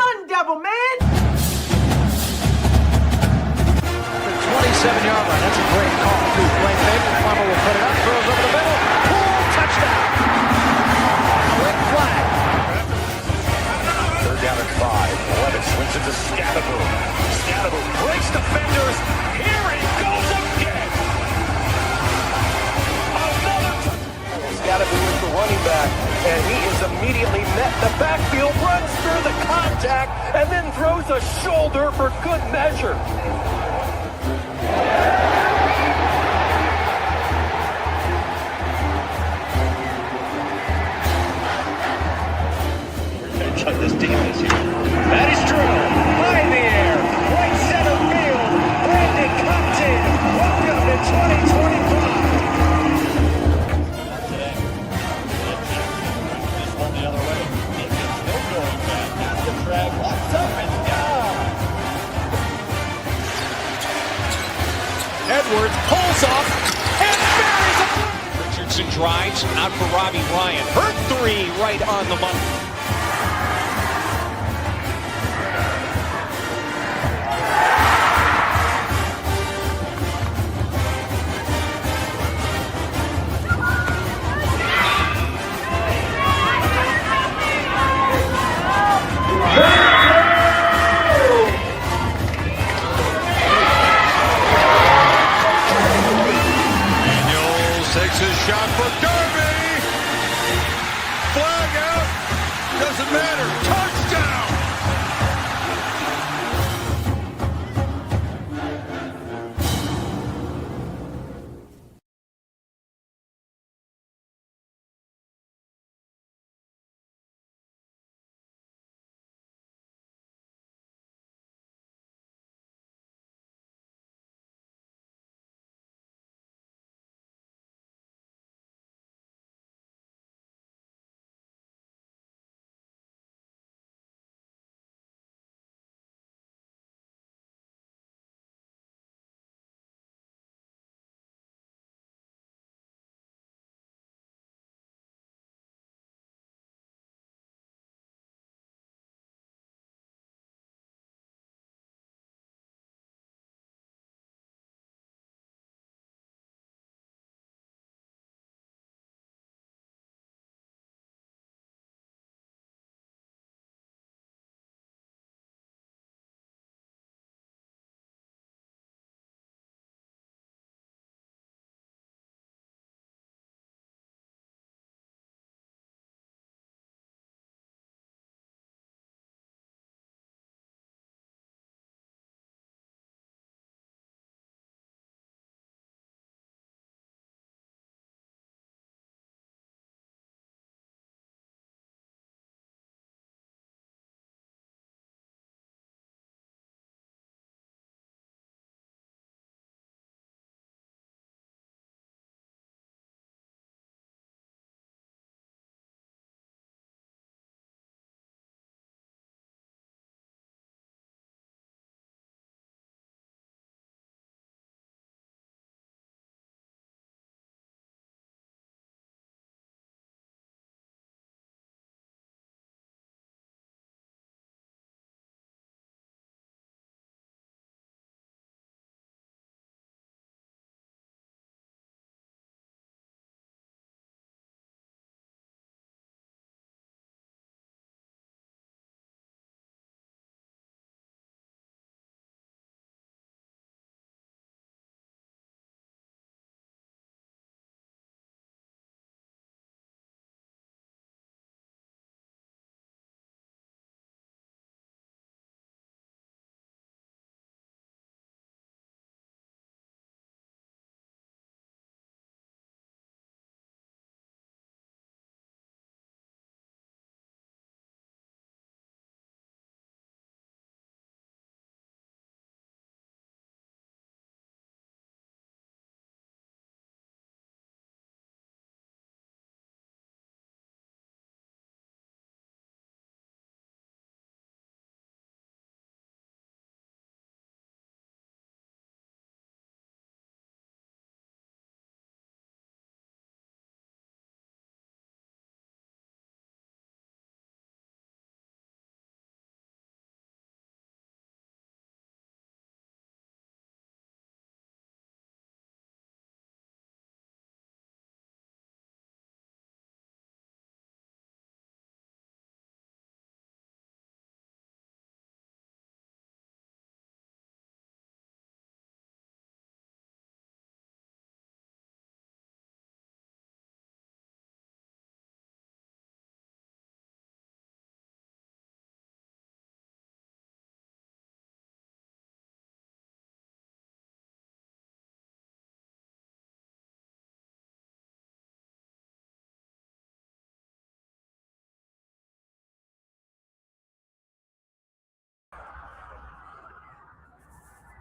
Sun Devil, man! The 27-yard line. That's a great call. Play fake. Farmer will put it up. Throws over the middle. Poole, touchdown. Quick flag. Third down and 5. Levis swings it to Scatterbo. Scatterbo breaks defenders. Here he goes again. Another touchdown. Scatterbo is the running back, and he is immediately met in the backfield, runs through the contact, and then throws a shoulder for good measure. Cut this deep this year. That is true. High in the air. Right center field. Brandon Compton. Welcome to 2025. Today. This one the other way. Still going back. That's the track. Locks up and down. Edwards pulls off and buries it. Richardson drives out for Robbie Ryan. Hurt 3 right on the money. Takes his shot for Darby. Flag out.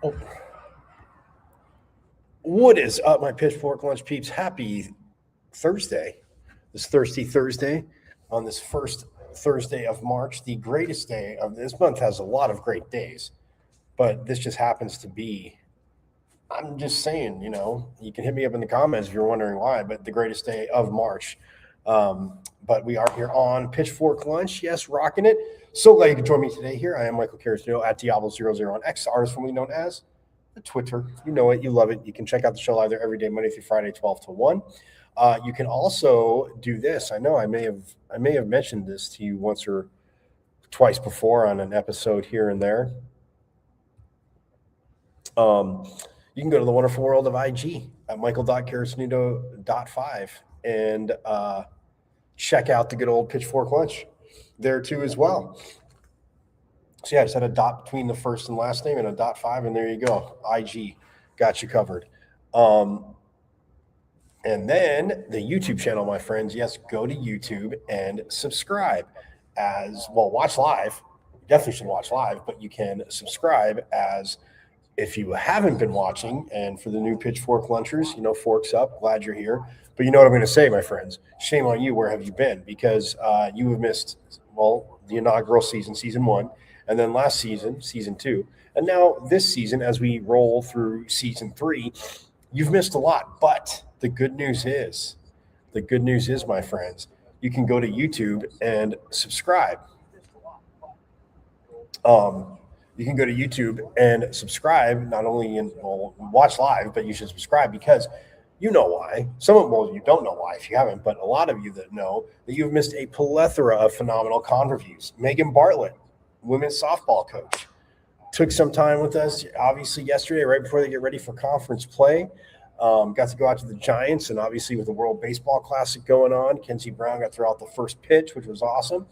Oh. What is up, my Pitchfork Lunch peeps? Happy Thursday. This Thirsty Thursday on this first Thursday of March, the greatest day of this month. Has a lot of great days, but this just happens to be, I'm just saying, you can hit me up in the comments if you're wondering why, but the greatest day of March. But we are here on Pitchfork Lunch. Yes, rocking it. So glad you could join me today here. I am Michael Carrasino at Diablo00 on X, artist formerly known as the Twitter. You know it, you love it. You can check out the show live there every day, Monday through Friday, 12 to 1. You can also do this. I know I may have mentioned this to you once or twice before on an episode here and there. You can go to the wonderful world of IG at michael.carrasino.5 and check out the good old Pitchfork Lunch there too as well. So yeah, I just had a dot between the first and last name and a .5, and there you go. IG got you covered. And then the YouTube channel, my friends. Yes, go to YouTube and subscribe as well. Watch live. You definitely should watch live, but you can subscribe as if you haven't been watching. And for the new Pitchfork Lunchers, forks up. Glad you're here. But you know what I'm going to say, my friends. Shame on you. Where have you been? Because you have missed, the inaugural season 1. And then last season 2. And now this season, as we roll through season 3, you've missed a lot. But the good news is, my friends, you can go to YouTube and subscribe. You can go to YouTube and subscribe, not only watch live, but you should subscribe because you know why. You don't know why if you haven't, but a lot of you that know that you've missed a plethora of phenomenal con reviews. Megan Bartlett, women's softball coach, took some time with us, obviously, yesterday, right before they get ready for conference play. Got to go out to the Giants, and obviously with the World Baseball Classic going on, Kenzie Brown got to throw out the first pitch, which was awesome.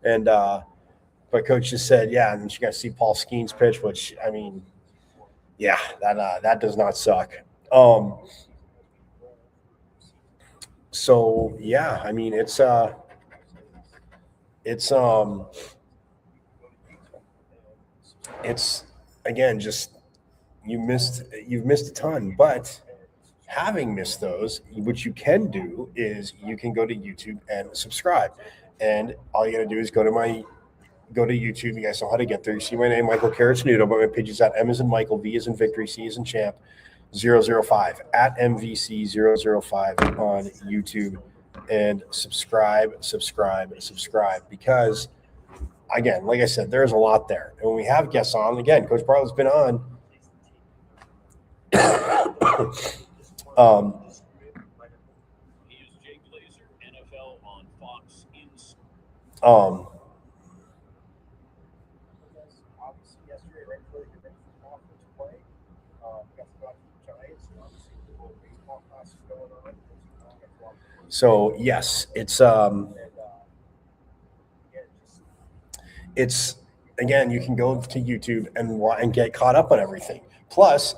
And but coach just said, yeah, and then she got to see Paul Skeen's pitch, which, that does not suck. So yeah, it's again, just you've missed a ton, but having missed those, what you can do is you can go to YouTube and subscribe, and all you got to do is go to YouTube. You guys know how to get there. You see my name, Michael Carrasino, but my page is at M as in Michael, V as in Victory, C as in Champ, 005 at MVC005 on YouTube, and subscribe because, again, like I said, there's a lot there. And when we have guests on, again, Coach Bartlett's been on. So yes, it's again, you can go to YouTube and get caught up on everything. Plus,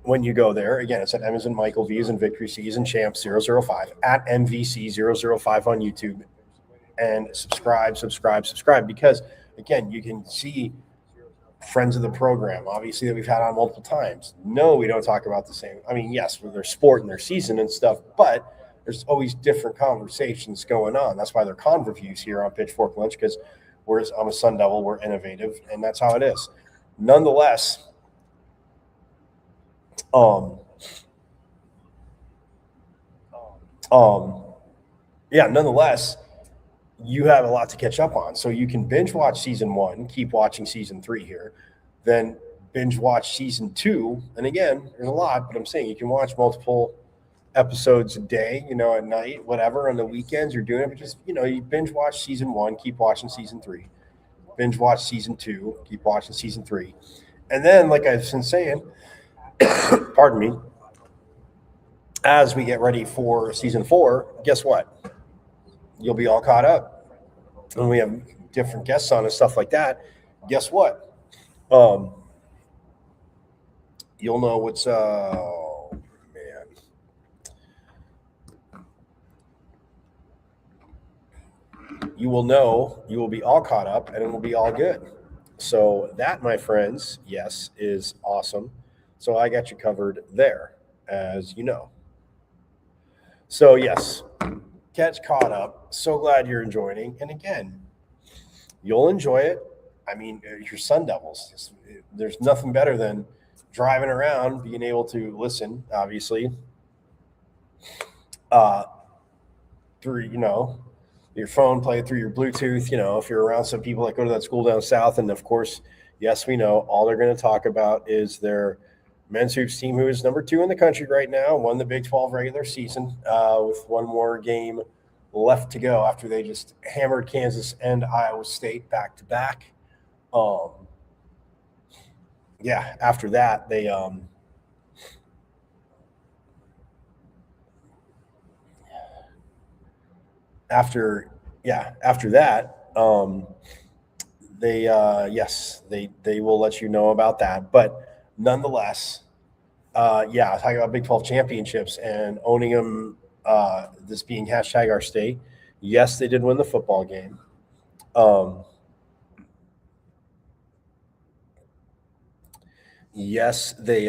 when you go there, again, it's at M as in Michael, V as in Victory, C as in Champ, 005 at MVC005 on YouTube, and subscribe because, again, you can see friends of the program, obviously, that we've had on multiple times. No, we don't talk about the same. Yes, with their sport and their season and stuff, but there's always different conversations going on. That's why they're con reviews here on Pitchfork Lunch, because I'm a Sun Devil, we're innovative, and that's how it is. Nonetheless, you have a lot to catch up on. So you can binge watch season 1, keep watching season 3 here, then binge watch season 2. And again, there's a lot, but I'm saying you can watch multiple episodes a day, at night, whatever, on the weekends you're doing it, but just, you binge watch season 1, keep watching season 3, binge watch season 2, keep watching season 3. And then, like I've been saying, pardon me, as we get ready for season 4, guess what? You'll be all caught up. And we have different guests on and stuff like that. Guess what? You'll know what's you will know, you will be all caught up, and it will be all good. So that, my friends, yes, is awesome. So I got you covered there, as you know. So yes, catch caught up. So glad you're enjoying. And again, you'll enjoy it. I mean, your Sun Devils. There's nothing better than driving around, being able to listen, obviously, uh, through your phone, play it through your Bluetooth. If you're around some people that go to that school down south, and of course, yes, we know all they're going to talk about is their men's hoops team, who is number 2 in the country right now, won the Big 12 regular season with one more game left to go after they just hammered Kansas and Iowa State back to back. Yeah, after that, they after that, they yes, they will let you know about that. But nonetheless, talking about Big 12 championships and owning them, this being hashtag our state. Yes, they did win the football game. Yes, they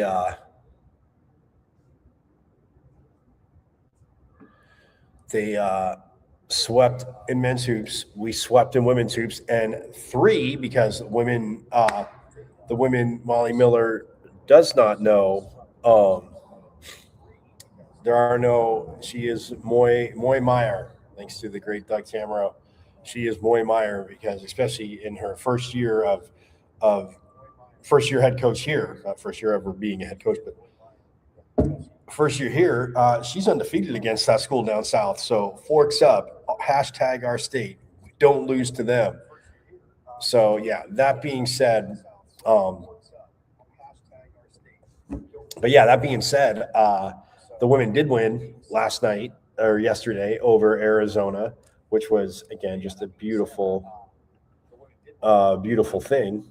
swept in men's hoops. We swept in women's hoops, and 3 because the women Molly Miller does not know. She is Moy Meyer, thanks to the great Doug Tamaro. She is Moy Meyer because, especially in her first year of first year head coach here, not first year ever being a head coach, but first year here, she's undefeated against that school down south. So forks up, hashtag our state. Don't lose to them. So yeah, that being said, the women did win last night or yesterday over Arizona, which was again just a beautiful, beautiful thing.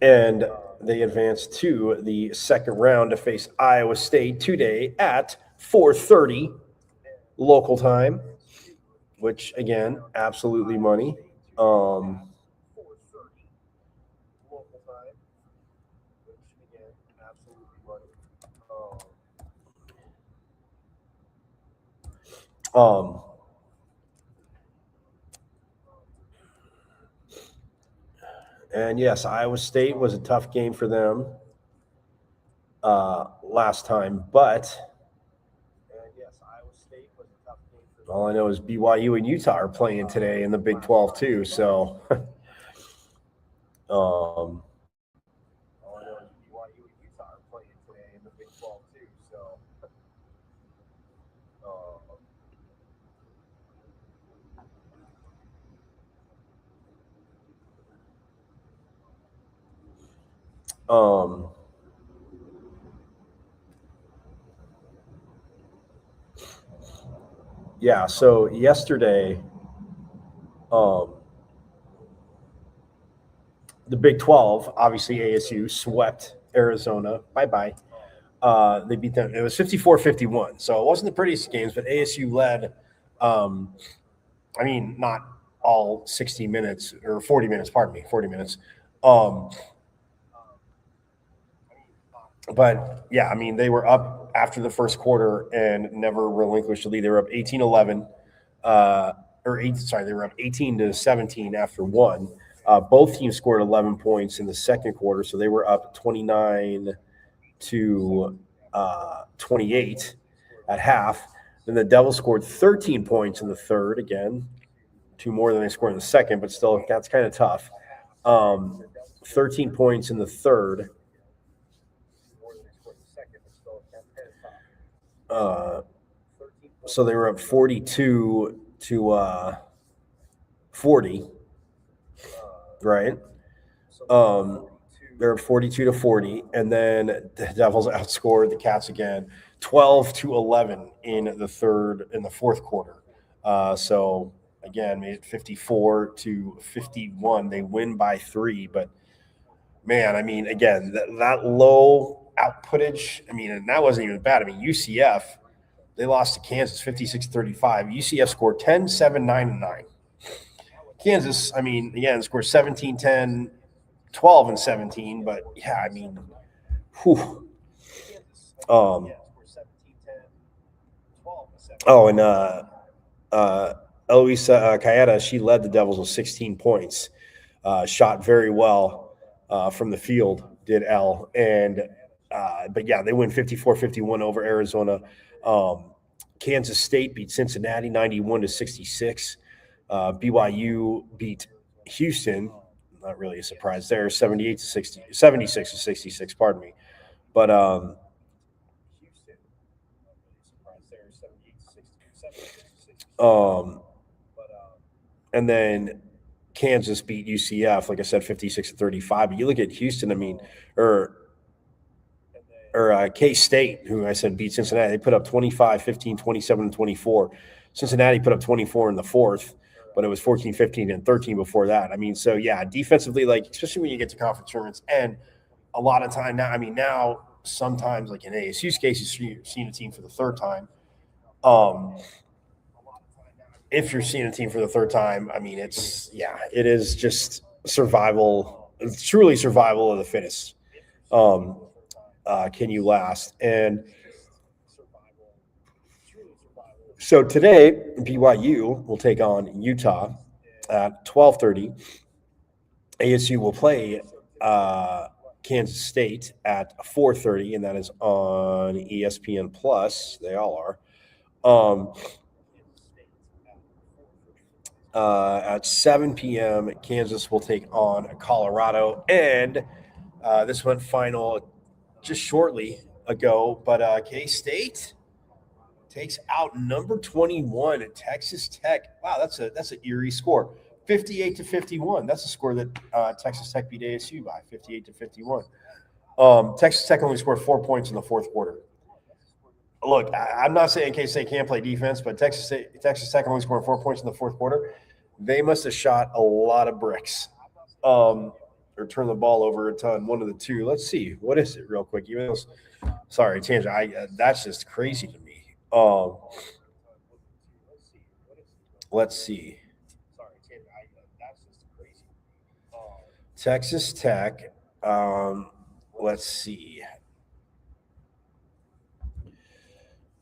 And they advanced to the second round to face Iowa State today at 4:30 local time, which again, absolutely money. And yes, Iowa State was a tough game for them last time, but all I know is BYU and Utah are playing today in the Big 12 too. So, yeah. So yesterday, the Big 12, obviously ASU swept Arizona. Bye-bye. They beat them. It was 54-51. So it wasn't the prettiest games, but ASU led. I mean, not all 60 minutes or 40 minutes, pardon me, 40 minutes. But yeah, I mean, they were up after the first quarter and never relinquished the lead. They were up 18-11, they were up 18-17 after one. Both teams scored 11 points in the second quarter, so they were up 29 to 28 at half. Then the Devils scored 13 points in the third, again, 2 more than they scored in the second, but still, that's kind of tough. 13 points in the third. So they were up 42 to 40, right? They're up 42 to 40, and then the Devils outscored the Cats again, 12-11 in the fourth quarter. So again, made it 54-51. They win by 3, but man, I mean, again, that low outputage. I mean, and that wasn't even bad. I mean, UCF They lost to Kansas 56-35. UCF scored 10, 7, 9, and 9. Kansas, I mean, again, scored 17, 10, 12, and 17. But, yeah, I mean, whew. Eloisa Cayeta, she led the Devils with 16 points. Shot very well from the field, did Elle. But, yeah, they win 54-51 over Arizona. Kansas State beat Cincinnati 91-66. BYU beat Houston. Not really a surprise there, 76-66, pardon me. But and then Kansas beat UCF, like I said, 56-35. But you look at Houston, I mean, or K-State, who I said beat Cincinnati. They put up 25, 15, 27, and 24. Cincinnati put up 24 in the fourth, but it was 14, 15, and 13 before that. I mean, so, yeah, defensively, like, especially when you get to conference tournaments, and a lot of time now, I mean, now sometimes, like in ASU's case, you're seeing a team for the third time. If you're seeing a team for the third time, I mean, it is just survival. It's truly survival of the fittest. Can you last? And so today, BYU will take on Utah at 12:30. ASU will play Kansas State at 4:30, and that is on ESPN Plus. They all are. At 7 p.m., Kansas will take on Colorado. And this went final just shortly ago, but K-State takes out number 21 at Texas Tech. Wow, that's an eerie score. 58-51. That's a score that Texas Tech beat ASU by, 58-51. Texas Tech only scored 4 points in the fourth quarter. Look, I'm not saying K-State can't play defense, but Texas Tech only scored 4 points in the fourth quarter. They must have shot a lot of bricks or turned the ball over a ton, one of the two. Let's see. What is it real quick? Sorry, tangent. That's just crazy to me. Let's see. Texas Tech. Let's see.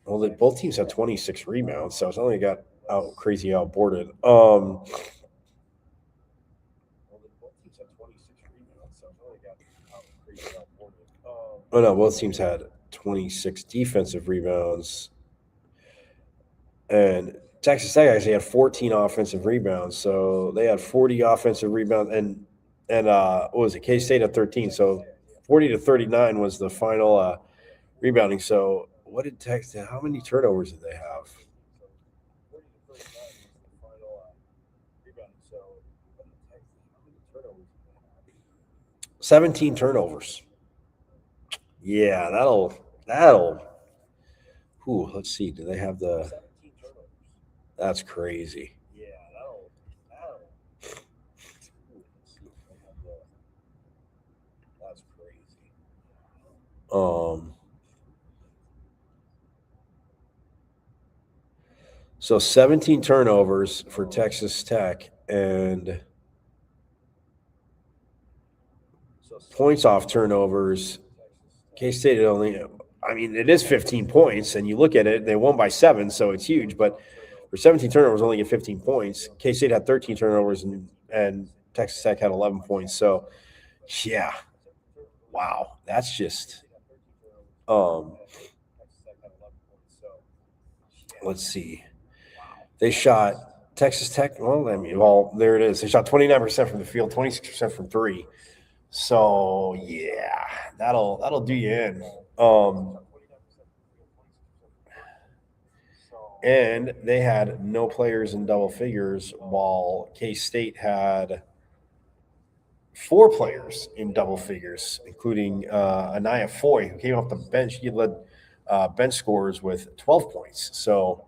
Well, both teams have 26 rebounds, so it's only got crazy outboarded. Oh no, both teams had 26 defensive rebounds, and Texas Tech actually had 14 offensive rebounds, so they had 40 offensive rebounds, and what was it? K-State had 13, so 40-39 was the final rebounding. So what did Texas? How many turnovers did they have? 17 turnovers. Yeah, that'll. Let's see. Do they have the? That's crazy. That's crazy. So 17 turnovers for Texas Tech and points off turnovers. K-State only, I mean, it is 15 points, and you look at it, they won by 7, so it's huge. But for 17 turnovers, only get 15 points. K-State had 13 turnovers, and Texas Tech had 11 points. So, yeah, wow, that's just let's see. They shot Texas Tech. Well, there it is. They shot 29% from the field, 26% from three. So yeah, that'll do you in. And they had no players in double figures, while K-State had 4 players in double figures, including Anaya Foy, who came off the bench. He led bench scorers with 12 points. So,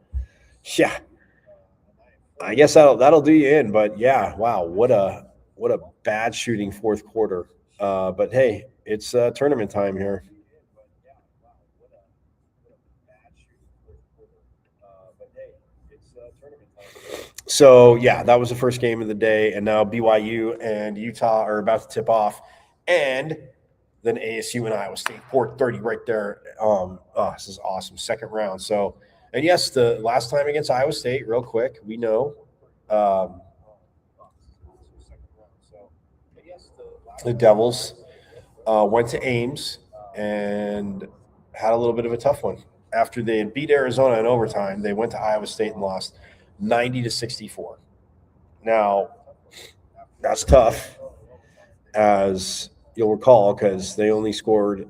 yeah, I guess that'll do you in. But yeah, wow, what a bad shooting fourth quarter. But hey, it's tournament time here. So, yeah, that was the first game of the day, and now BYU and Utah are about to tip off, and then ASU and Iowa State, 4:30 right there. This is awesome, second round. So, and yes, the last time against Iowa State, real quick, we know the Devils went to Ames and had a little bit of a tough one. After they had beat Arizona in overtime, they went to Iowa State and lost 90-64. Now, that's tough, as you'll recall, because they only scored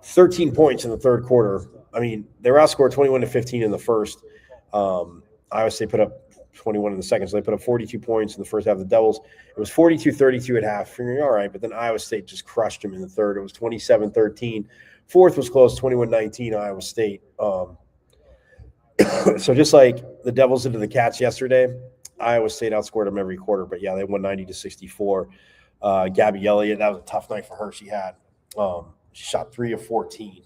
13 points in the third quarter. I mean, they were outscored 21-15 in the first. Iowa State put up 21 in the second, so they put up 42 points in the first half of the Devils. It was 42-32 at half, figuring, all right, but then Iowa State just crushed them in the third. It was 27-13. Fourth was close, 21-19 Iowa State. So just like the Devils did to the Cats yesterday, Iowa State outscored them every quarter. But, yeah, they won 90-64. Gabby Elliott, that was a tough night for her. She shot 3 of 14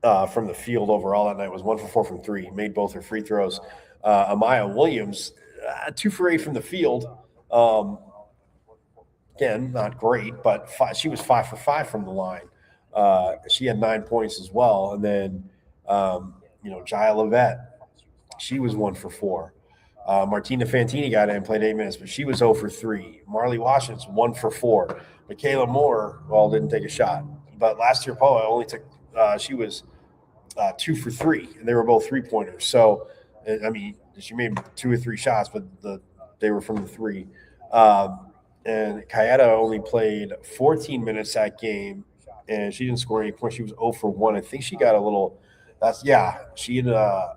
from the field overall that night. Was 1 for 4 from 3, made both her free throws. Amaya Williams, 2 for 8 from the field. Again, not great, but she was 5 for 5 from the line. She had 9 points as well. And then, Jaya Levette, she was 1 for 4. Martina Fantini got in, played 8 minutes, but she was 0 for 3. Marley Washington's 1 for 4. Michaela Moore, didn't take a shot. But last year, Paula only took she was 2 for 3, and they were both 3-pointers. So, I mean, she made 2 or 3 shots, but they were from the 3. And Kayeta only played 14 minutes that game, and she didn't score any points. She was 0 for 1. I think she got a little – she had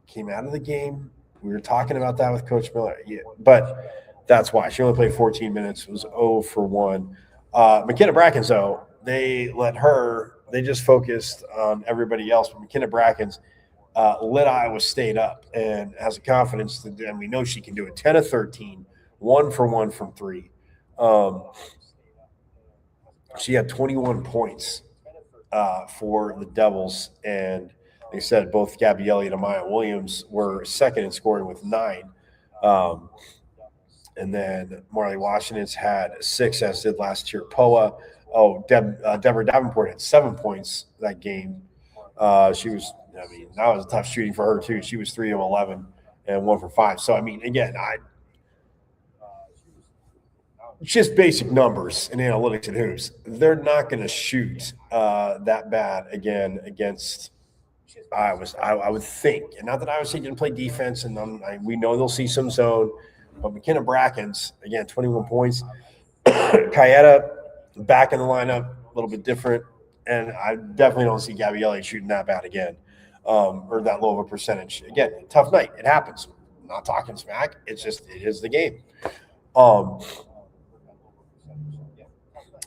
came out of the game. We were talking about that with Coach Miller. Yeah, but that's why. She only played 14 minutes, was 0 for 1. McKenna Brackens, though, they just focused on everybody else. But McKenna Brackens lit Iowa State up and has a confidence, and we know she can do it. 10 of 13, 1 for 1 from 3. She had 21 points for the Devils, and they said both Gabby Elliott and Maya Williams were second in scoring with 9. And then Marley Washington's had 6, as did last year Poa. Deborah Davenport had 7 points that game. That was a tough shooting for her too. She was 3 of 11 and 1 for 5. So, I mean, again, just basic numbers and analytics and hoops. They're not going to shoot that bad again against Iowa. I would think, and not that Iowa State didn't play defense, and we know they'll see some zone. But McKenna Brackens, again, 21 points. Kayeta back in the lineup, a little bit different. And I definitely don't see Gabby Elliott shooting that bad again, or that low of a percentage. Again, tough night. It happens. I'm not talking smack. It is the game.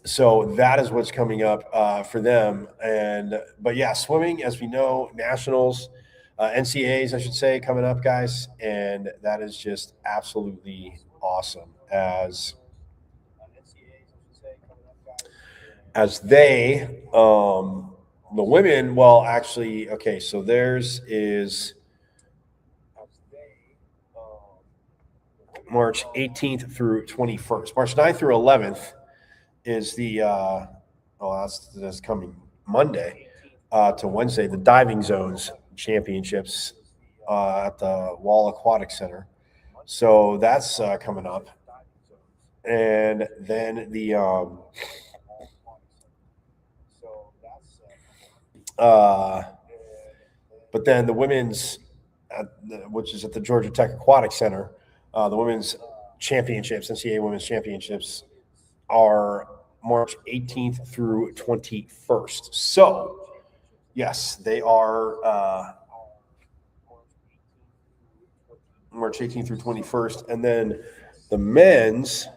So that is what's coming up for them. But yeah, swimming, as we know, nationals, NCAAs, I should say, coming up, guys. And that is just absolutely awesome as they, the women, well, actually, okay, so theirs is March 18th through 21st. March 9th through 11th is that's coming Monday to Wednesday, the Diving Zones Championships at the Wall Aquatic Center. So that's coming up. And then but then the women's, which is at the Georgia Tech Aquatic Center, the women's championships, NCAA women's championships, are March 18th through 21st. So, yes, they are March 18th through 21st. And then the men's –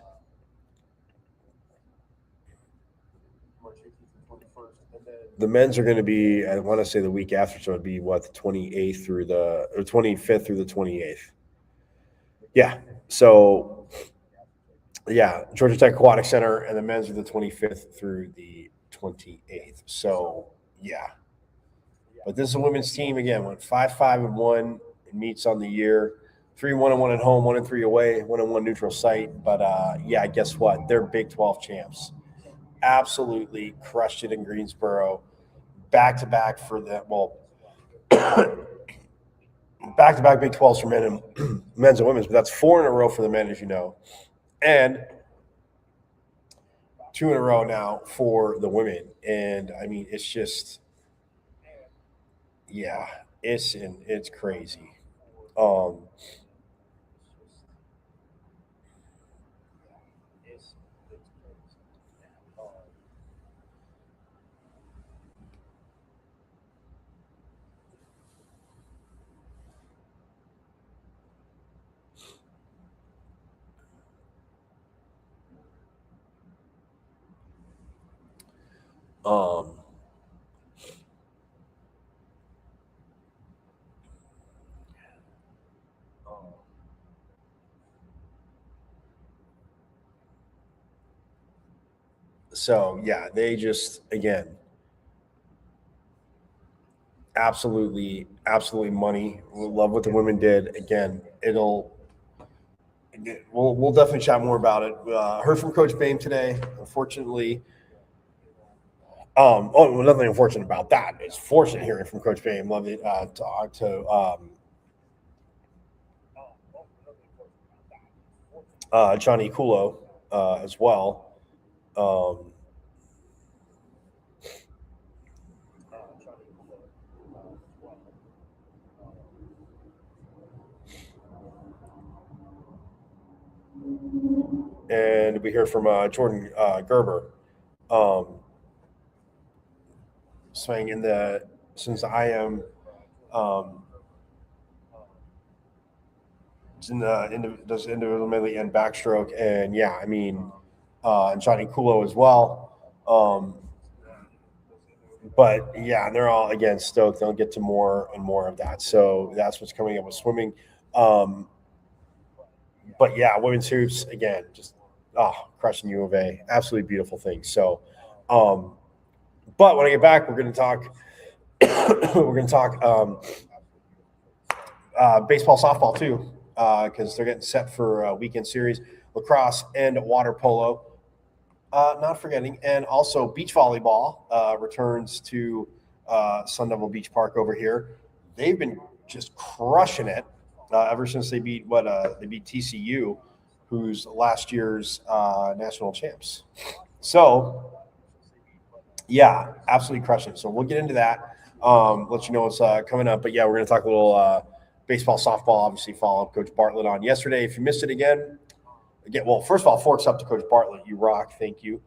the men's are going to be, I want to say the week after, so it would be the 28th through the 25th through the 28th. Yeah. So, yeah, Georgia Tech Aquatic Center, and the men's are the 25th through the 28th. So, yeah. But this is a women's team again. Went 5-5-1 in meets on the year. 3-1-1 at home, 1-3 away, 1-1 neutral site. But yeah, guess what? They're Big 12 champs. Absolutely crushed it in Greensboro. Back to back for that. Well, back to back Big 12s for men and men's and women's. But that's 4 in a row for the men, as you know, and 2 in a row now for the women. And I mean, it's just, yeah, it's crazy. So yeah, they just again absolutely money. Love what the women did. Again, we'll definitely chat more about it. Heard from Coach Boehm today. Unfortunately, nothing unfortunate about that. It's fortunate hearing from Coach Boehm. Love to talk to Johnny Kulo as well. And we hear from Jordan Gerber saying since I am does individual medley and backstroke, and yeah, I mean, and Johnny Kulo as well. But yeah, they're all again stoked. They'll get to more and more of that. So that's what's coming up with swimming. But yeah, women's hoops again, just crushing U of A, absolutely beautiful thing. So, but when I get back, we're going to talk. We're going to talk baseball, softball too, because they're getting set for a weekend series, lacrosse and water polo. Not forgetting, and also beach volleyball returns to Sun Devil Beach Park over here. They've been just crushing it ever since they beat TCU, who's last year's national champs. So, yeah, absolutely crushing it. So we'll get into that. Let you know what's coming up. But yeah, we're going to talk a little baseball, softball. Obviously, follow up Coach Bartlett on yesterday. If you missed it again, well, first of all, forks up to Coach Bartlett. You rock. Thank you.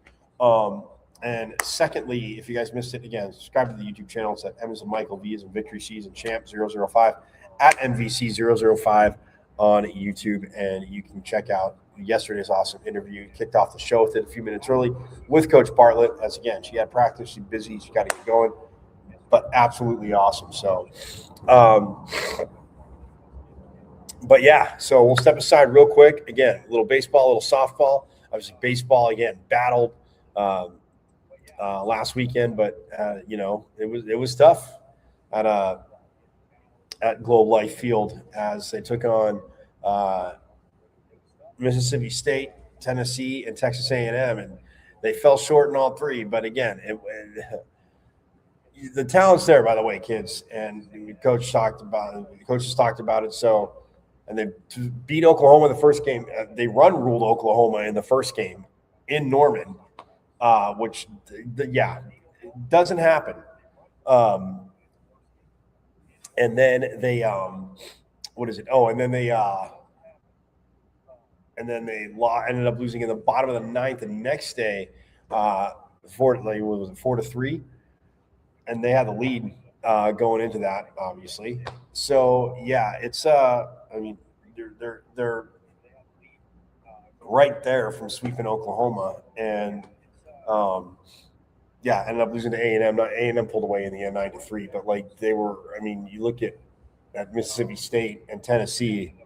And secondly, if you guys missed it, again, subscribe to the YouTube channel. It's at M as in Michael, V as in Victory, C as in Champ 005 at MVC005 on YouTube. And you can check out yesterday's awesome interview. Kicked off the show with it a few minutes early with Coach Bartlett. As again, she had practice. She's busy. She got to get going. But absolutely awesome. So, but yeah, so we'll step aside real quick. Again, a little baseball, a little softball. Obviously, baseball again battled last weekend, but it was tough at Globe Life Field as they took on Mississippi State, Tennessee, and Texas A&M, and they fell short in all three. But again, the talent's there, by the way, kids, and the coaches talked about it. So. And they beat Oklahoma in the first game. They ruled Oklahoma in the first game in Norman, which, doesn't happen. And then they, what is it? Oh, and then they ended up losing in the bottom of the ninth. The next day, 4-3, and they had the lead going into that, obviously. So yeah, it's I mean, they're right there from sweeping Oklahoma, and ended up losing to A&M. Not A&M pulled away in the end 9-3, but like they were. I mean, you look at Mississippi State and Tennessee,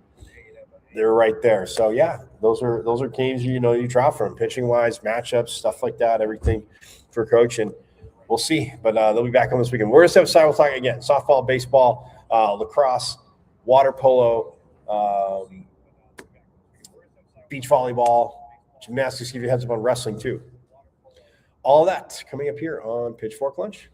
they're right there. So yeah, those are games you draw from pitching wise, matchups, stuff like that, everything for coach. And we'll see. But they'll be back on this weekend. We're going to have simultane again: softball, baseball, lacrosse, water polo, beach volleyball, gymnastics. Give you a heads up on wrestling too. All that coming up here on Pitchfork Lunch.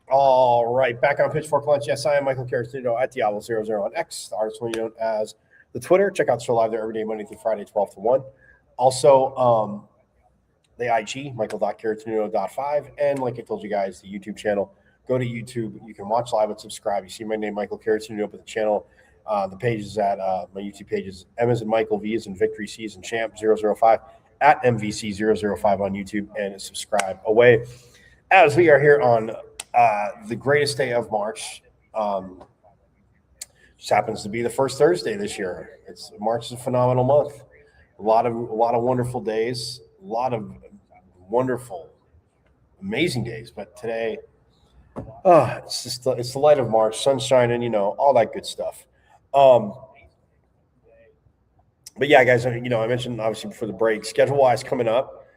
All right, back on Pitchfork Lunch. Yes, I am Michael Caracino at Diablo00 on X, the artist known as the Twitter. Check out the show live there every day, Monday through Friday, 12 to 1. Also, the IG, michael.caracino.5. And like I told you guys, the YouTube channel. Go to YouTube. You can watch live and subscribe. You see my name, Michael Caracino, up at the channel. The page is at my YouTube page is M as in Michael, V as in Victory, C as in Champ 005 at MVC005 on YouTube, and subscribe away. As we are here on the greatest day of March, just happens to be the first Thursday this year. March is a phenomenal month. A lot of wonderful days, a lot of wonderful, amazing days. But today, it's the light of March, sunshine, and all that good stuff. But yeah, guys, I mentioned obviously before the break, schedule wise coming up.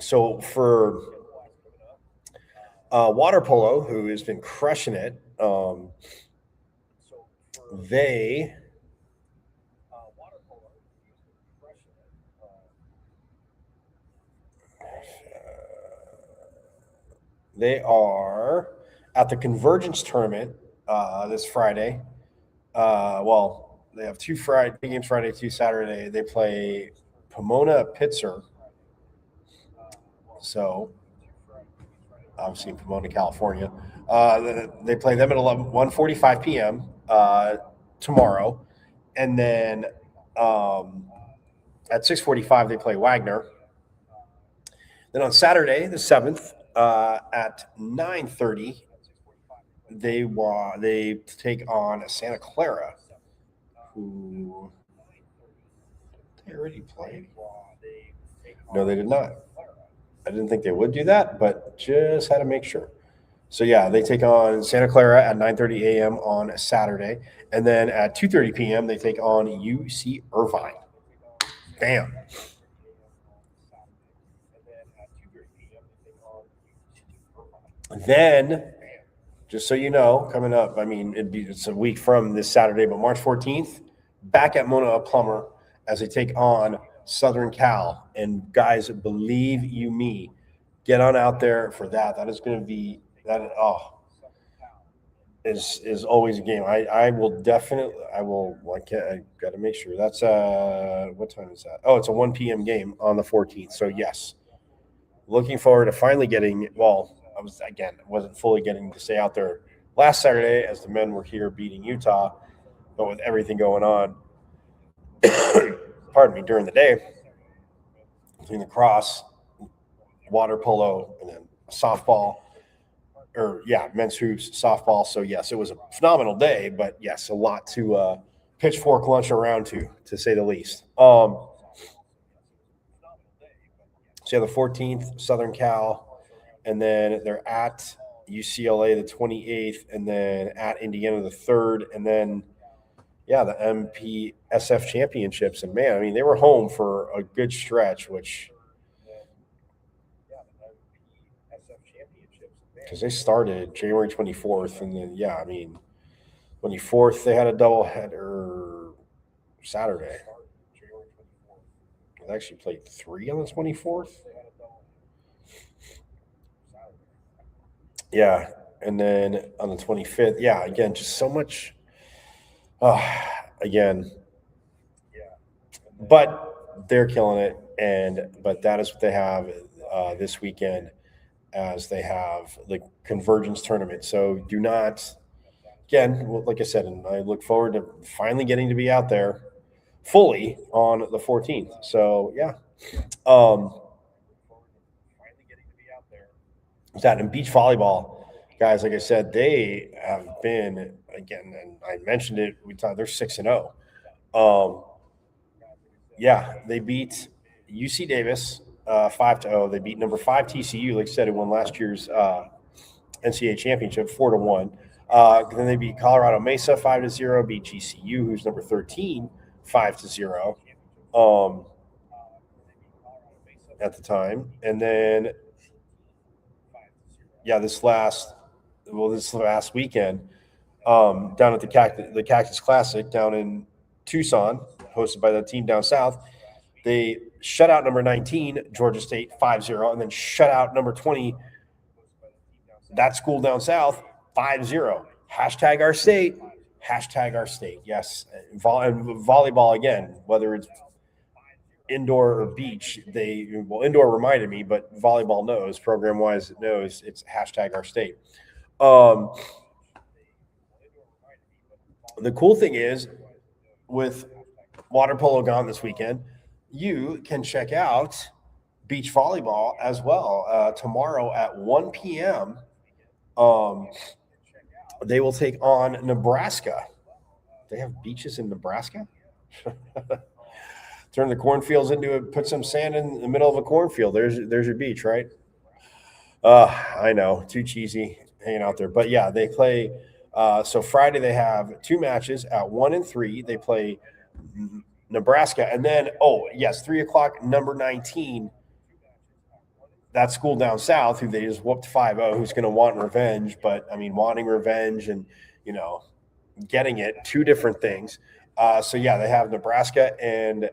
So for water polo, who has been crushing it, they are at the Convergence tournament this Friday. Well, they have two games Friday, two Saturday. They play Pomona Pitzer. So, obviously in Pomona, California. They play them at 1:45 p.m. Tomorrow. And then at 6:45, they play Wagner. Then on Saturday, the 7th, at 9:30, they take on Santa Clara, who they already played? No, they did not. I didn't think they would do that, but just had to make sure. So yeah, they take on Santa Clara at 9:30 a.m. on Saturday, and then at 2:30 p.m. they take on UC Irvine. Bam. Then, just so you know, coming up, I mean, it's a week from this Saturday, but March 14th, back at Mona Plummer as they take on Southern Cal. And guys, believe you me, get on out there for that. That is going to be that. Oh, is always a game. I will definitely. I will. I got to make sure that's what time is that? Oh, it's a 1 p.m. game on the 14th. So yes, looking forward to finally getting. Well, wasn't fully getting to stay out there last Saturday as the men were here beating Utah, but with everything going on, pardon me, during the day, between the cross, water polo, and then softball, men's hoops, softball. So yes, it was a phenomenal day, but yes, a lot to pitchfork lunch around to say the least. So yeah, the 14th, Southern Cal. And then they're at UCLA the 28th, and then at Indiana the 3rd, and then, yeah, the MPSF championships. And, man, I mean, they were home for a good stretch, because they started January 24th, and then, yeah, I mean, 24th they had a doubleheader Saturday. They actually played 3 on the 24th. Yeah, and then on the 25th, yeah, again, just so much. Again, but they're killing it, but that is what they have this weekend, as they have the Convergence tournament. So do not, again, like I said, and I look forward to finally getting to be out there fully on the 14th. So yeah. That in beach volleyball, guys, like I said, they have been, again, and I mentioned it, we thought they're 6-0. Yeah, they beat UC Davis 5-0. They beat number 5 TCU, like I said, who won last year's NCAA championship 4-1. Then they beat Colorado Mesa 5-0, beat GCU, who's number 13, 5-0 at the time. And then, yeah, this last weekend, down at the Cactus Classic down in Tucson, hosted by the team down south, they shut out number 19, Georgia State, 5-0, and then shut out number 20, that school down south, 5-0. Hashtag our state. Hashtag our state. Yes. And volleyball, again, whether it's indoor or beach, indoor reminded me, but volleyball knows, program-wise, it knows it's hashtag our state. The cool thing is, with water polo gone this weekend, you can check out beach volleyball as well. Tomorrow at 1 p.m., they will take on Nebraska. They have beaches in Nebraska? Turn the cornfields put some sand in the middle of a cornfield. There's your beach, right? I know, too cheesy hanging out there. But yeah, they play. So Friday they have 2 matches at 1 and 3. They play Nebraska, and then 3:00, number 19. That school down south, who they just whooped 5-0, who's going to want revenge. But I mean, wanting revenge and getting it, 2 different things. So yeah, they have Nebraska and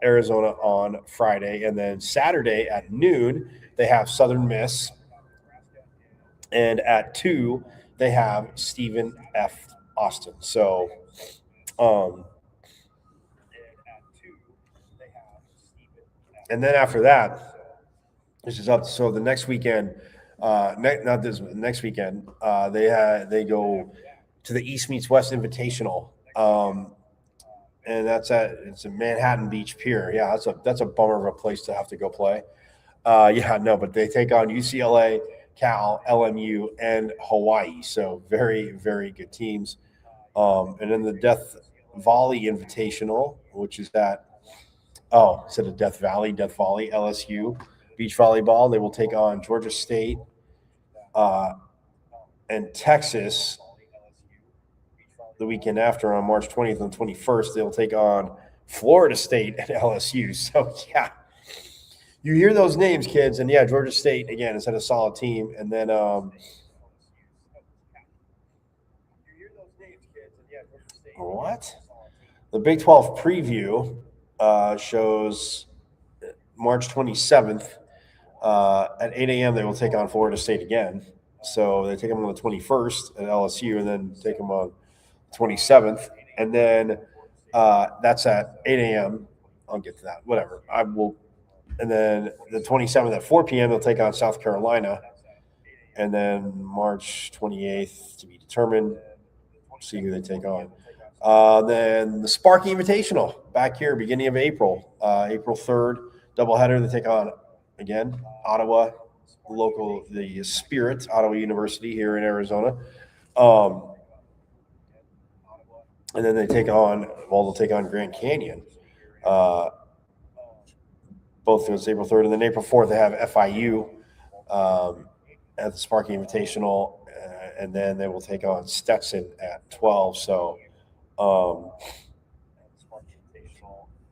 Arizona on Friday, and then Saturday at noon they have Southern Miss, and at 2 they have Stephen F. Austin. So, and then after that, this is up. So the next weekend, next weekend, they go to the East Meets West Invitational. And it's a Manhattan Beach Pier. Yeah, that's a bummer of a place to have to go play. But they take on UCLA, Cal, LMU, and Hawaii. So very, very good teams. And then the Death Volley Invitational, which is at instead of Death Valley, LSU beach volleyball. They will take on Georgia State and Texas the weekend after on March 20th and 21st. They'll take on Florida State and LSU. So, yeah, you hear those names, kids. And, yeah, Georgia State, again, has had a solid team. And then what? The Big 12 preview shows March 27th at 8 a.m. They will take on Florida State again. So they take them on the 21st at LSU and then take them on the 27th. And then that's at 8 a.m. I'll get to that. Whatever. I will. And then the 27th at 4 p.m. they'll take on South Carolina. And then March 28th to be determined. See who they take on. Then the Sparky Invitational back here, beginning of April, April 3rd, doubleheader. They take on, again, Ottawa, the Spirit, Ottawa University here in Arizona. And then they'll take on Grand Canyon. Both those April 3rd. And then April 4th, they have FIU at the Sparky Invitational. And then they will take on Stetson at 12. So,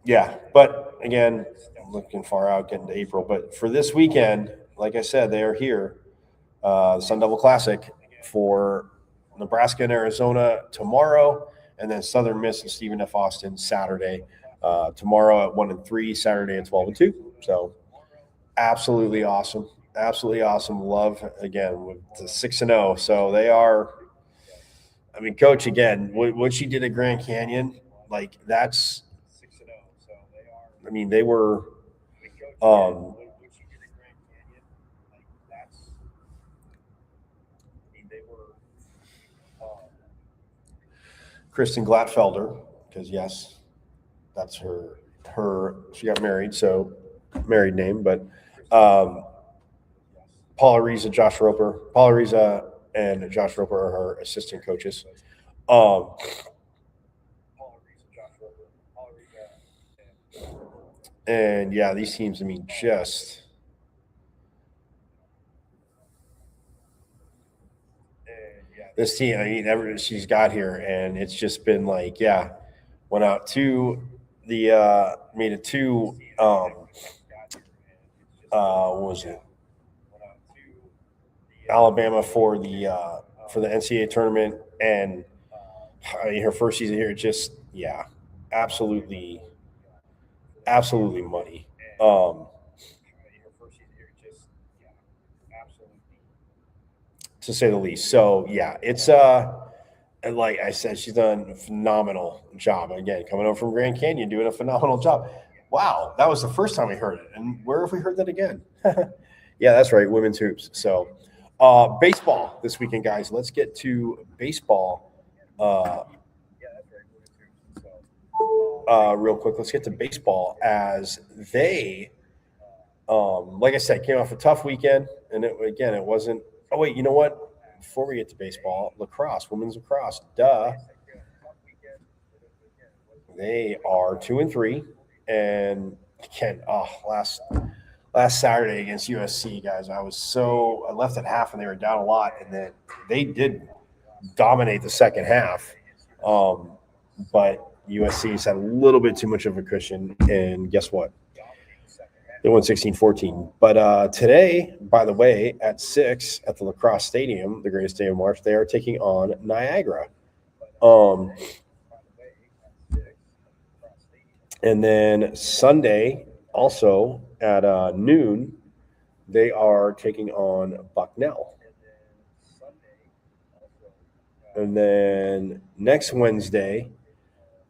yeah. But, again, looking far out, getting to April. But for this weekend, like I said, they are here. The Sun Devil Classic for Nebraska and Arizona tomorrow. And then Southern Miss and Stephen F. Austin Saturday. Tomorrow at 1 and 3, Saturday at 12 and 2. So, absolutely awesome. Absolutely awesome. Love, again, with the 6-0. So they are, I mean, Coach, again, what she did at Grand Canyon, like that's, I mean, they were, Kristen Glatfelder, because yes, that's her, she got married, so married name, but Paula Reza and Josh Roper are her assistant coaches. And yeah, these teams, I mean, just this team, I mean, she's got here, and it's just been like, yeah, went out to the made it to what was it? Alabama for the NCAA tournament, and I mean, her first season here, just absolutely money. To say the least. So yeah, it's like I said, she's done a phenomenal job. Again, coming over from Grand Canyon, doing a phenomenal job. Wow, that was the first time we heard it, and where have we heard that again? Yeah, that's right, women's hoops. So. Baseball this weekend, guys. Let's get to baseball real quick. Let's get to baseball as they, like I said, came off a tough weekend. And it wasn't – oh, wait, you know what? Before we get to baseball, lacrosse, women's lacrosse, duh. They are 2-3. And, again, last Saturday against USC, guys, I left at half and they were down a lot, and then they did dominate the second half. But USC's had a little bit too much of a cushion, and guess what? They won 16-14. But today, by the way, at 6 at the Lacrosse Stadium, the greatest day of March, they are taking on Niagara. And then Sunday, also at noon, they are taking on Bucknell. And then next Wednesday,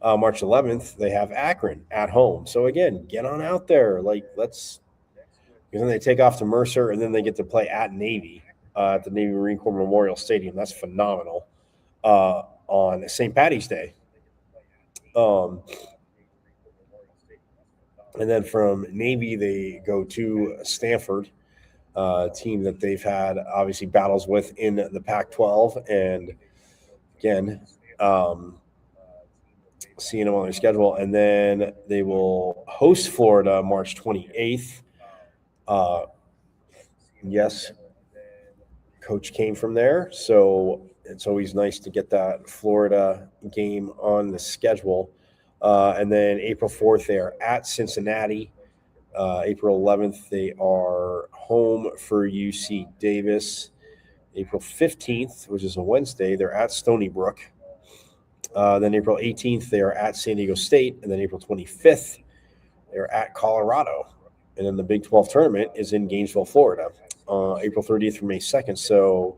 March 11th, they have Akron at home. So, again, get on out there. Because then they take off to Mercer, and then they get to play at Navy at the Navy Marine Corps Memorial Stadium. That's phenomenal on St. Patty's Day. And then from Navy, they go to Stanford, a team that they've had, obviously, battles with in the Pac-12. And, again, seeing them on their schedule. And then they will host Florida March 28th. Yes, Coach came from there, so it's always nice to get that Florida game on the schedule. And then April 4th, they are at Cincinnati. April 11th, they are home for UC Davis. April 15th, which is a Wednesday, they're at Stony Brook. Then April 18th, they are at San Diego State. And then April 25th, they're at Colorado. And then the Big 12 tournament is in Gainesville, Florida, April 30th through May 2nd. So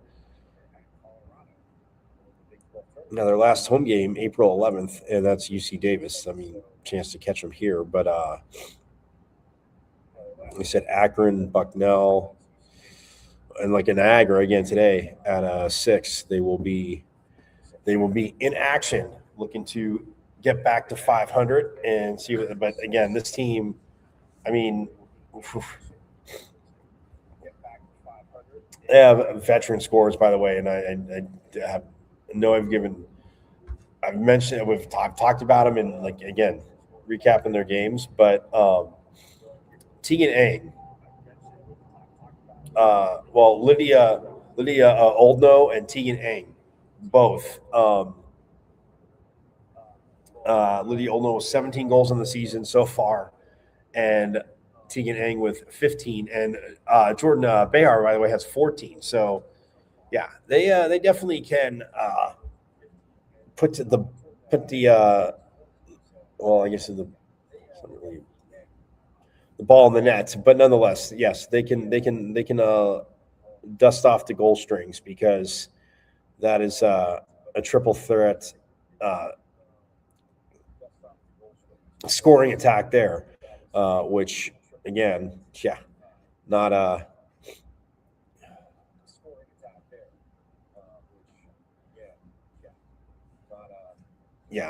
now their last home game, April 11th, and that's UC Davis. I mean, chance to catch them here. But they said Akron, Bucknell, and like in Niagara again today at 6. They will be in action, looking to get back to 500 and see what. But again, this team, I mean, they have veteran scores, by the way, and I know I've mentioned it. I've talked about them and like again recapping their games, but Tegan Ang, Lydia Oldno and Tegan Ang, both. Lydia Oldno with 17 goals in the season so far, and Tegan Ang with 15, and Jordan Behar, by the way, has 14. So, yeah, they definitely can put the ball in the net, but nonetheless, yes, they can dust off the goal strings, because that is a triple threat scoring attack there, which again, not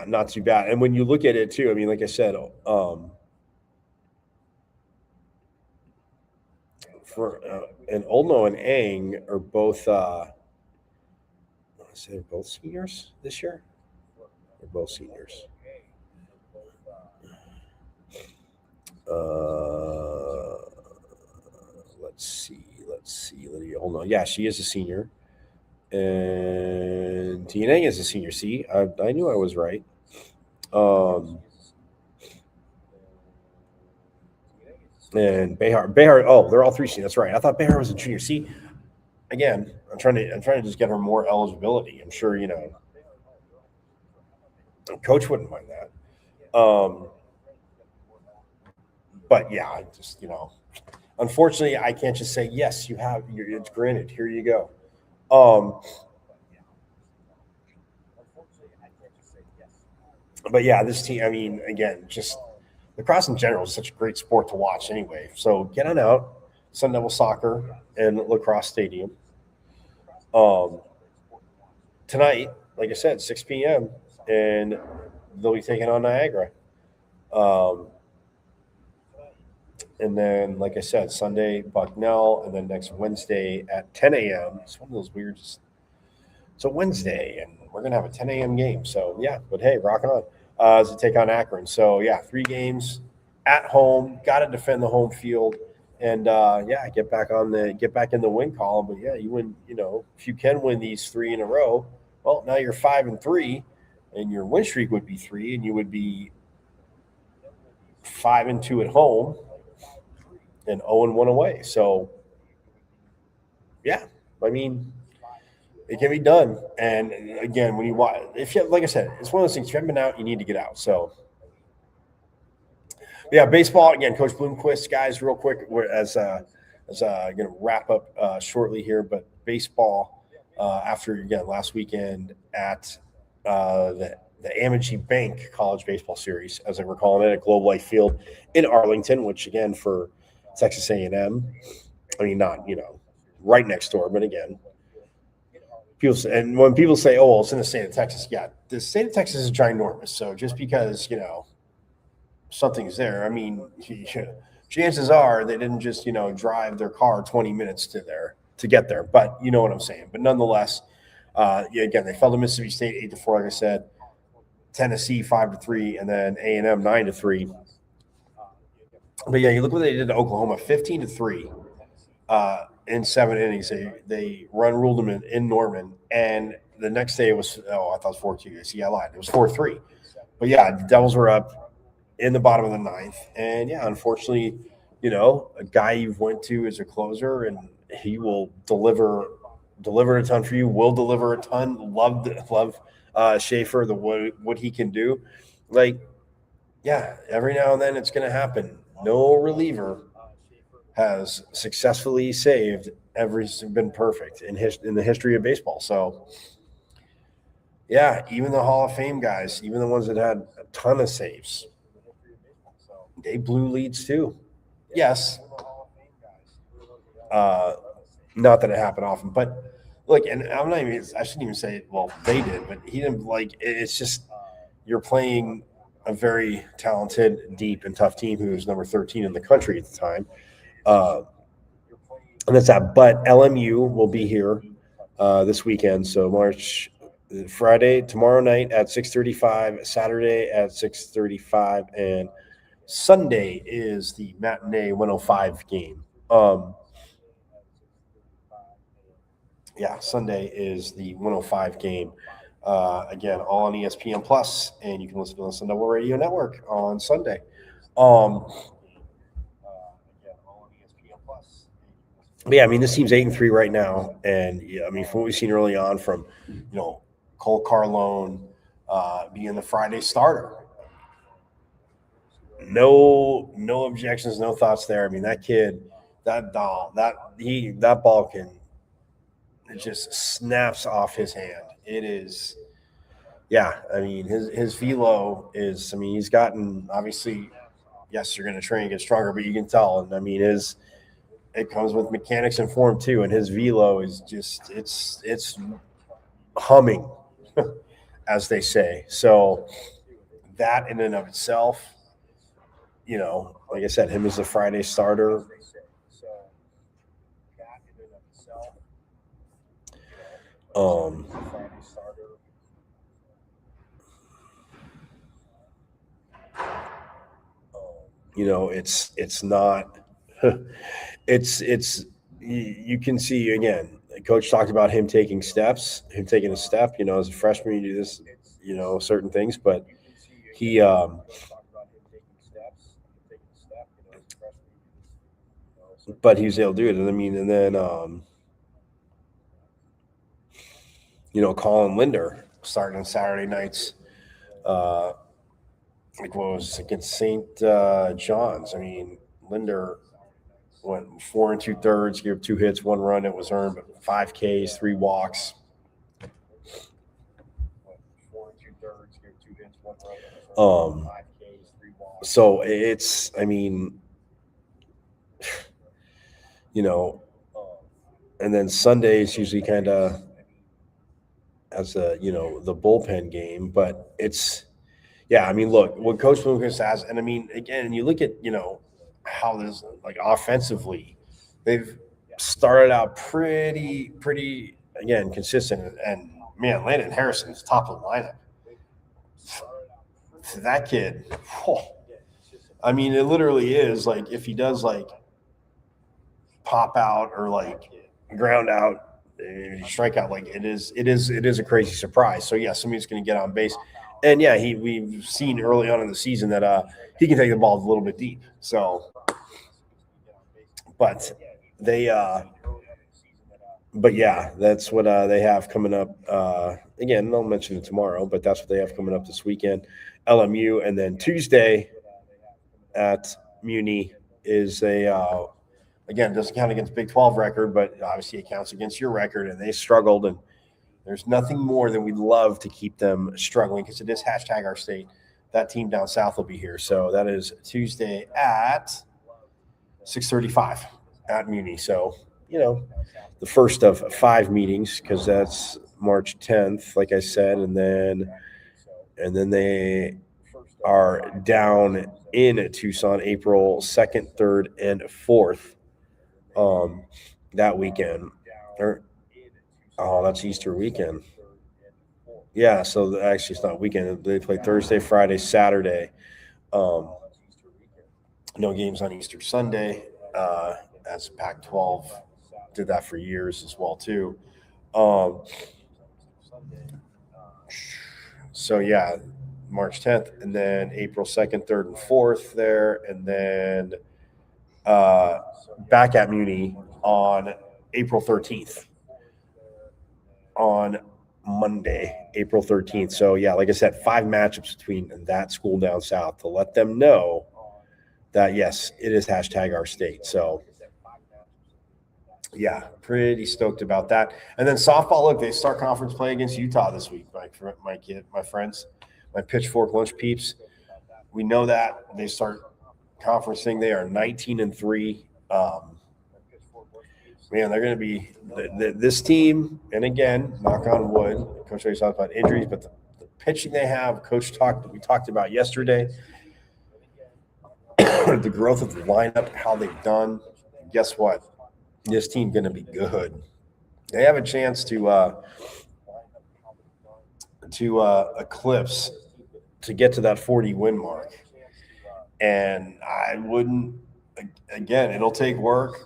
not too bad. And when you look at it too, I mean, like I said, and Oldno and Ang are both they're both seniors this year. They're both seniors. Let's see. Lydia Oldno. Yeah, she is a senior. And TNA is a senior. See, I knew I was right. And Behar. Oh, they're all three seniors. That's right. I thought Behar was a junior. See, again, I'm trying to just get her more eligibility. I'm sure Coach wouldn't mind that. But yeah, I just unfortunately, I can't just say yes. It's granted. Here you go. But yeah, this team. I mean, again, just lacrosse in general is such a great sport to watch. Anyway, so get on out, Sun Devil Soccer and Lacrosse Stadium. Tonight, like I said, 6 p.m. and they'll be taking on Niagara. And then, like I said, Sunday, Bucknell, and then next Wednesday at 10 a.m. It's one of those weird. It's a Wednesday, and we're going to have a 10 a.m. game. So, yeah, but hey, rocking on as they take on Akron. So, yeah, 3 games at home. Got to defend the home field. And, get back in the win column. But, yeah, you win, if you can win these 3 in a row, well, now you're 5-3, and your win streak would be 3, and you would be 5-2 at home and 0-1 away. So, yeah, I mean, it can be done. And again, when you watch, like I said, it's one of those things. If you haven't been out, you need to get out. So, yeah, baseball again. Coach Bloomquist, guys, real quick, as going to wrap up shortly here. But baseball, after again last weekend at the Amity Bank College Baseball Series, as we're calling it, at Globe Life Field in Arlington, which again for Texas A&M. I mean, not right next door, but again, when people say, "Oh, well, it's in the state of Texas," yeah, the state of Texas is ginormous. So just because something's there, I mean, chances are they didn't just drive their car 20 minutes to get there. But you know what I'm saying. But nonetheless, again, they fell to Mississippi State 8-4, like I said. Tennessee 5-3, and then A&M 9-3. But yeah, you look what they did to Oklahoma, 15-3 in 7 innings. They ruled them in Norman, and the next day it was I thought it was 4-2. See, I lied. It was 4-3. But yeah, the Devils were up in the bottom of the ninth, and yeah, unfortunately, a guy you've went to as a closer, and he will deliver a ton for you. Will deliver a ton. Love Schaefer, what he can do. Like, yeah, every now and then it's going to happen. No reliever has successfully saved been perfect in the history of baseball. So, yeah, even the Hall of Fame guys, even the ones that had a ton of saves, they blew leads too. Yes. Not that it happened often, but look, and I shouldn't even say, well, they did, but he didn't. Like, it's just, you're playing a very talented, deep, and tough team who was number 13 in the country at the time. And that's that. But LMU will be here this weekend. So Friday, tomorrow night at 6:35, Saturday at 6:35, and Sunday is the matinee 105 game. Sunday is the 105 game. Again, all on ESPN Plus, and you can listen to us on Double Radio Network on Sunday. But yeah, I mean, this team's 8-3 right now, and yeah, I mean, from what we've seen early on from, Cole Carlone being the Friday starter, no objections, no thoughts there. I mean, that kid, that ball can, it just snaps off his hand. It is, yeah. I mean, his velo is. I mean, he's gotten, obviously. Yes, you're going to train and get stronger, but you can tell. And I mean, it comes with mechanics and form too. And his velo is just, it's humming, as they say. So that in and of itself, like I said, him as a Friday starter. It's not. It's you can see again. Coach talked about him taking a step. As a freshman, you do this, certain things, but he. But he was able to do it, and I mean, and then Colin Linder starting on Saturday nights. Like what was against St. John's? I mean, Linder went 4 2/3, gave 2 hits, 1 run. It was earned, but 5 Ks, 3 walks. So it's, I mean, and then Sundays usually kind of as the bullpen game, but it's. Yeah, I mean, look, what Coach Lucas has, and I mean, again, you look at, how this, like, offensively, they've started out pretty, again, consistent. And, man, Landon Harrison's top of the lineup. That kid, I mean, it literally is, like, if he does, like, pop out or, like, ground out, strike out, like, it is a crazy surprise. So, yeah, somebody's going to get on base. And yeah, we've seen early on in the season that he can take the ball a little bit deep. So, but they, but yeah, that's what they have coming up. Again, I'll mention it tomorrow, but that's what they have coming up this weekend. LMU, and then Tuesday at Muni is again, doesn't count against Big 12 record, but obviously it counts against your record, and they struggled, and there's nothing more than we'd love to keep them struggling because it is #OurState. That team down south will be here. So that is Tuesday at 6:35 at Muni. So, the first of 5 meetings because that's March 10th, like I said, and then they are down in Tucson April 2nd, 3rd, and 4th that weekend. Oh, that's Easter weekend. Yeah, so actually it's not weekend. They play Thursday, Friday, Saturday. No games on Easter Sunday. As Pac-12 did that for years as well too. So yeah, March 10th, and then April 2nd, 3rd, and 4th there, and then back at Muni on April 13th. On Monday, April 13th. So yeah, like I said, 5 matchups between that school down south to let them know that yes, it is #our state. So yeah, pretty stoked about that. And then softball, look, they start conference play against Utah this week. My friends, my Pitchfork Lunch peeps. We know that they start conferencing. They are 19-3. Man, they're going to be this team. And again, knock on wood. Coach always talks about injuries, but the pitching they have, we talked about yesterday. The growth of the lineup, how they've done. Guess what? This team going to be good. They have a chance to eclipse, to get to that 40 win mark. And I wouldn't, again, it'll take work.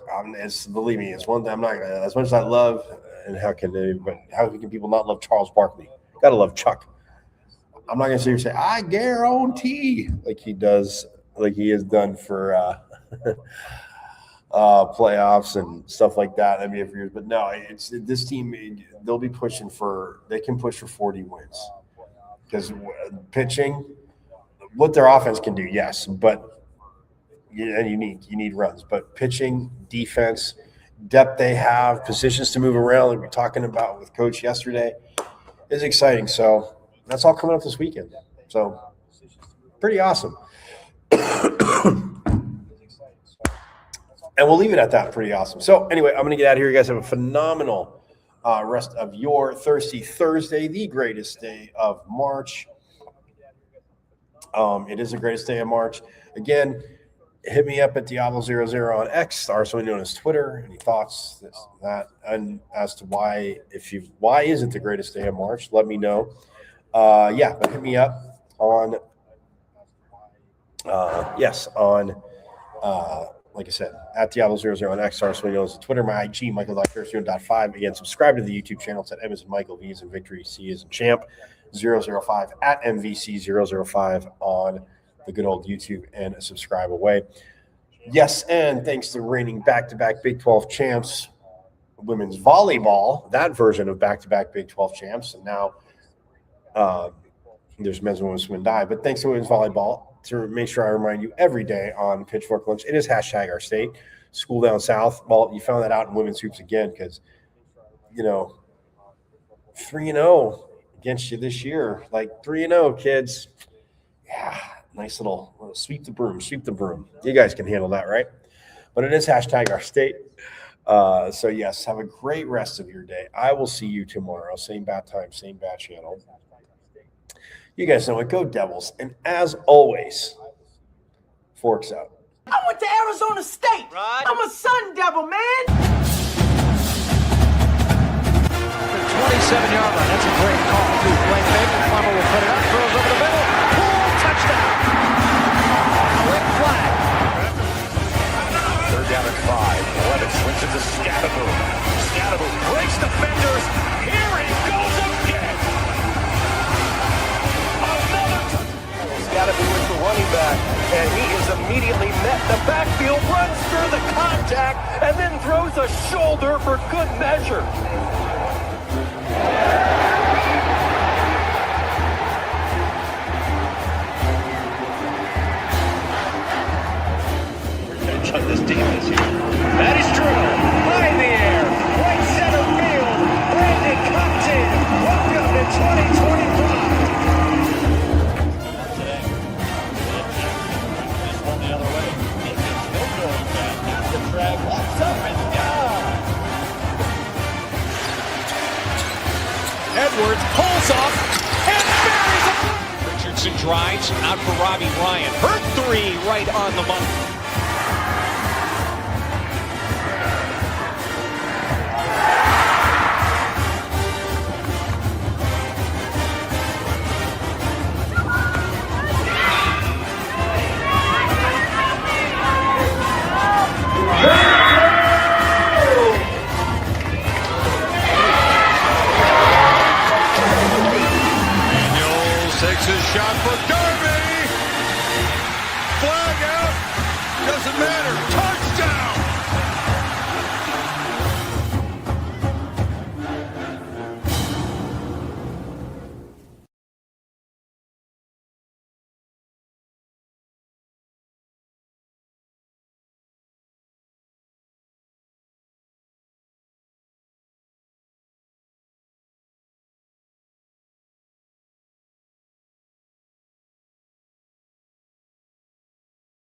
Believe me, it's one thing I'm not gonna, as much as I love, and how can people not love Charles Barkley? Gotta love Chuck. I'm not gonna sit here and say I guarantee like he does, like he has done for playoffs and stuff like that. I mean, for years, but no, it's this team. They'll be pushing they can push for 40 wins because pitching, what their offense can do, yes, but and you need runs, but pitching, defense, depth they have, positions to move around, like we're talking about with Coach yesterday, is exciting. So that's all coming up this weekend. So pretty awesome. And we'll leave it at that. Pretty awesome. So anyway, I'm going to get out of here. You guys have a phenomenal rest of your Thirsty Thursday, the greatest day of March. It is the greatest day of March. Again, hit me up at Diablo00 on X, also known as Twitter. Any thoughts, this, that, and as to why is it the greatest day of March? Let me know. But hit me up on like I said, at Diablo00 on X, also known as Twitter, my IG, Michael.Kirsten.5. Again, subscribe to the YouTube channel. It's at M as in Michael, V as in Victory, C as in Champ, 005 at MVC005 on the good old YouTube, and subscribe away. Yes, and thanks to reigning back-to-back Big 12 champs, women's volleyball, that version of back-to-back Big 12 champs, and now there's men's and women's swim dive. But thanks to women's volleyball, to make sure I remind you every day on Pitchfork Lunch, it is #our state, school down south. Well, you found that out in women's hoops again because, 3-0 against you this year. Like 3-0, kids. Yeah, nice little sweep the broom. You guys can handle that, right? But it is #our state. So, yes, have a great rest of your day. I will see you tomorrow. Same bat time, same bat channel. You guys know it. Go Devils. And as always, forks out. I went to Arizona State. Right. I'm a Sun Devil, man. 27-yard line. That's a great call, too. Play fake. Farmer will put it up. Throws over the middle. Pull. Touchdown. Quick flag. 3rd down and 5. Levitt swings it to Scatterboom. Scatterboom breaks defenders. Here he goes again. Scatterboom is the running back, and he is immediately met the backfield, runs through the contact, and then throws a shoulder for good measure. Revenge on this team this year. That is true. High in the air. Right center field. Brandon comes in. Welcome to 2025. Edwards pulls off and buries it. Richardson drives out for Robbie Ryan. Hurt 3 right on the money.